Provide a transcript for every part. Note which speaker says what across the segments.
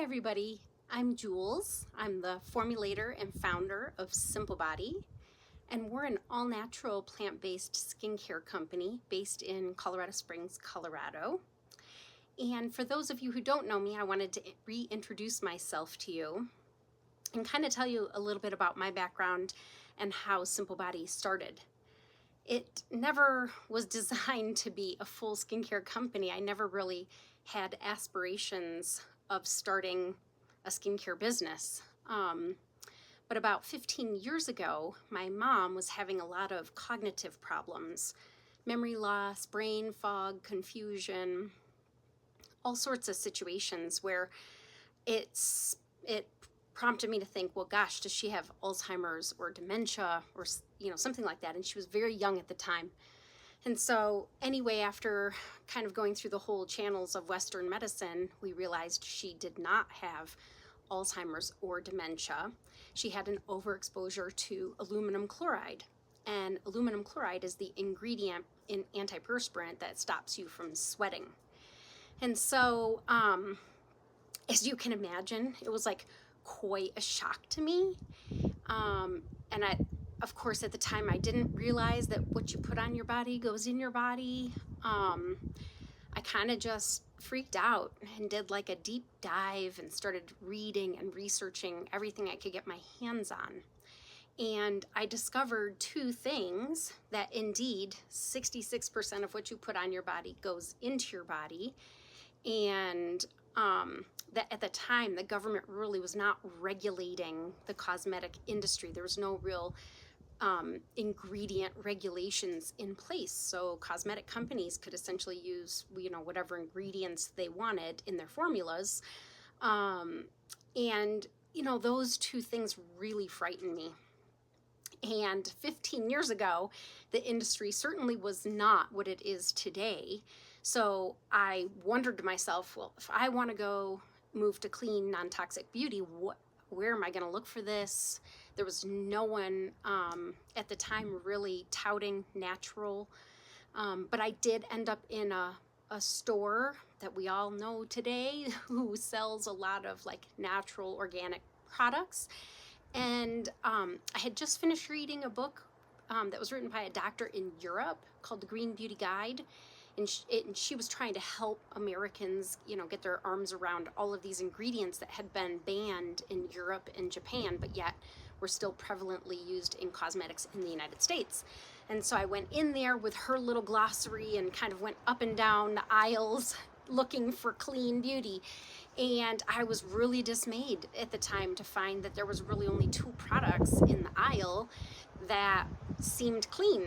Speaker 1: everybody, I'm Jules. I'm the formulator and founder of Simple Body, and we're an all-natural plant-based skincare company based in Colorado Springs, Colorado. And for those of you who don't know me, I wanted to reintroduce myself to you and kind of tell you a little bit about my background and how Simple Body started. It never was designed to be a full skincare company. I never really had aspirations of starting a skincare business. But about 15 years ago, my mom was having a lot of cognitive problems, memory loss, brain fog, confusion, all sorts of situations where it prompted me to think, well, gosh, does she have Alzheimer's or dementia or something like that? And she was very young at the time. And so anyway, after kind of going through the whole channels of Western medicine, we realized she did not have Alzheimer's or dementia. She had an overexposure to aluminum chloride. And aluminum chloride is the ingredient in antiperspirant that stops you from sweating. And so, as you can imagine, it was like quite a shock to me. And of course, at the time, I didn't realize that what you put on your body goes in your body. I kind of just freaked out and did like a deep dive and started reading and researching everything I could get my hands on. And I discovered two things: that indeed 66% of what you put on your body goes into your body, and that at the time the government really was not regulating the cosmetic industry. There was no real ingredient regulations in place, so cosmetic companies could essentially use whatever ingredients they wanted in their formulas, and those two things really frightened me. And 15 years ago, the industry certainly was not what it is today. So I wondered to myself, well, if I want to go move to clean, non-toxic beauty, where am I going to look for this? There was no one at the time really touting natural, but I did end up in a store that we all know today who sells a lot of like natural organic products. And I had just finished reading a book that was written by a doctor in Europe called The Green Beauty Guide. And she was trying to help Americans, get their arms around all of these ingredients that had been banned in Europe and Japan, but yet were still prevalently used in cosmetics in the United States. And so I went in there with her little glossary and kind of went up and down the aisles looking for clean beauty. And I was really dismayed at the time to find that there was really only two products in the aisle that seemed clean,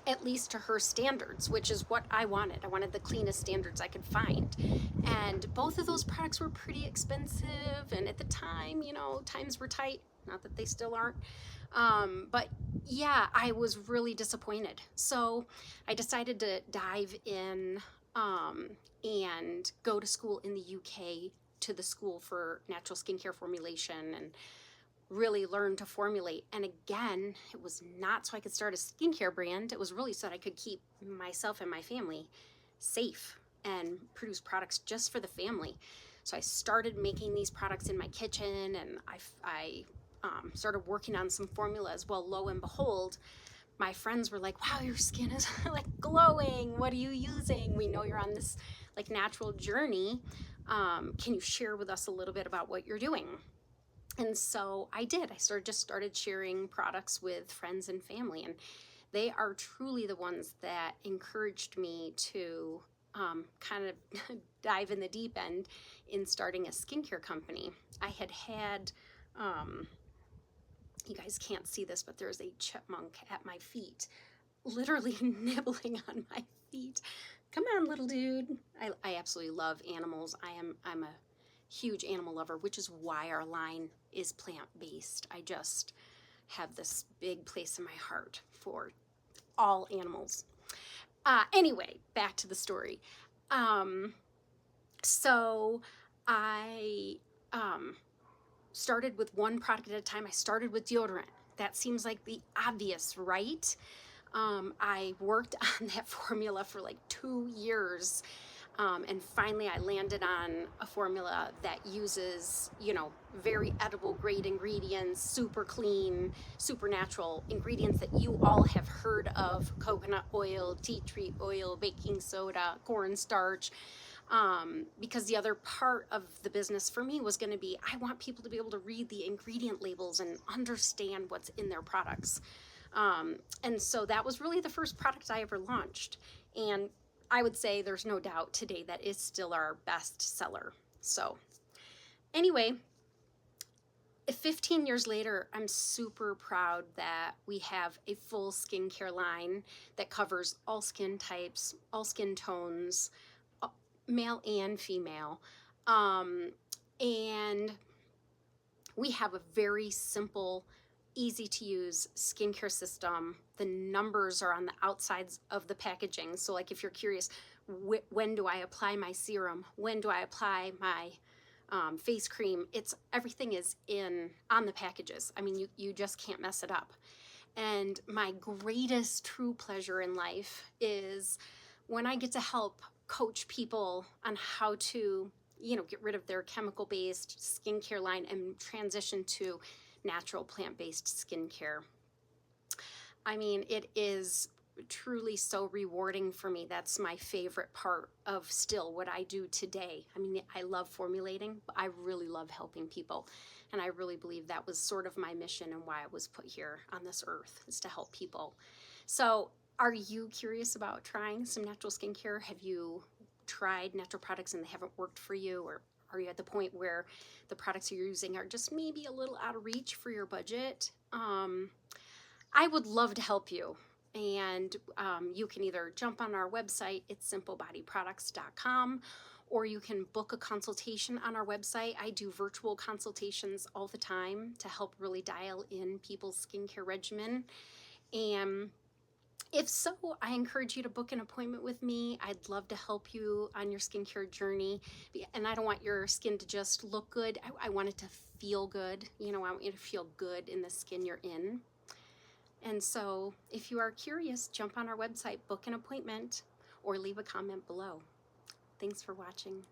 Speaker 1: at least to her standards, which is what I wanted. I wanted the cleanest standards I could find. And both of those products were pretty expensive. And at the time, times were tight. Not that they still aren't. But yeah, I was really disappointed. So I decided to dive in and go to school in the UK, to the School for Natural Skincare Formulation, and really learn to formulate. And again, it was not so I could start a skincare brand. It was really so that I could keep myself and my family safe and produce products just for the family. So I started making these products in my kitchen, and I started working on some formulas. Well, lo and behold, my friends were like, wow, your skin is like glowing. What are you using? We know you're on this like natural journey. Can you share with us a little bit about what you're doing? And so I did. I started sharing products with friends and family, and they are truly the ones that encouraged me to kind of dive in the deep end in starting a skincare company. I had you guys can't see this, but there's a chipmunk at my feet, literally nibbling on my feet. Come on, little dude. I absolutely love animals. I'm a huge animal lover, which is why our line is plant-based. I just have this big place in my heart for all animals. Anyway, back to the story. So I started with one product at a time. I started with deodorant. That seems like the obvious, right? I worked on that formula for like 2 years. And finally, I landed on a formula that uses, very edible, great ingredients, super clean, super natural ingredients that you all have heard of: coconut oil, tea tree oil, baking soda, cornstarch. Because the other part of the business for me was going to be, I want people to be able to read the ingredient labels and understand what's in their products. And so that was really the first product I ever launched. And I would say there's no doubt today that it's still our best seller. So anyway, 15 years later, I'm super proud that we have a full skincare line that covers all skin types, all skin tones, male and female. And we have a very simple, easy to use skincare system. The numbers are on the outsides of the packaging. So like if you're curious, when do I apply my serum? When do I apply my face cream? Everything is on the packages. I mean, you just can't mess it up. And my greatest true pleasure in life is when I get to help coach people on how to, get rid of their chemical-based skincare line and transition to natural plant-based skincare. I mean, it is truly so rewarding for me. That's my favorite part of still what I do today. I mean, I love formulating, but I really love helping people. And I really believe that was sort of my mission and why I was put here on this earth, is to help people. So are you curious about trying some natural skincare? Have you tried natural products and they haven't worked for you? Or are you at the point where the products you're using are just maybe a little out of reach for your budget? I would love to help you. And you can either jump on our website, it's simplebodyproducts.com, or you can book a consultation on our website. I do virtual consultations all the time to help really dial in people's skincare regimen. And if so, I encourage you to book an appointment with me. I'd love to help you on your skincare journey. And I don't want your skin to just look good. I want it to feel good. I want you to feel good in the skin you're in. And so if you are curious, jump on our website, book an appointment, or leave a comment below. Thanks for watching.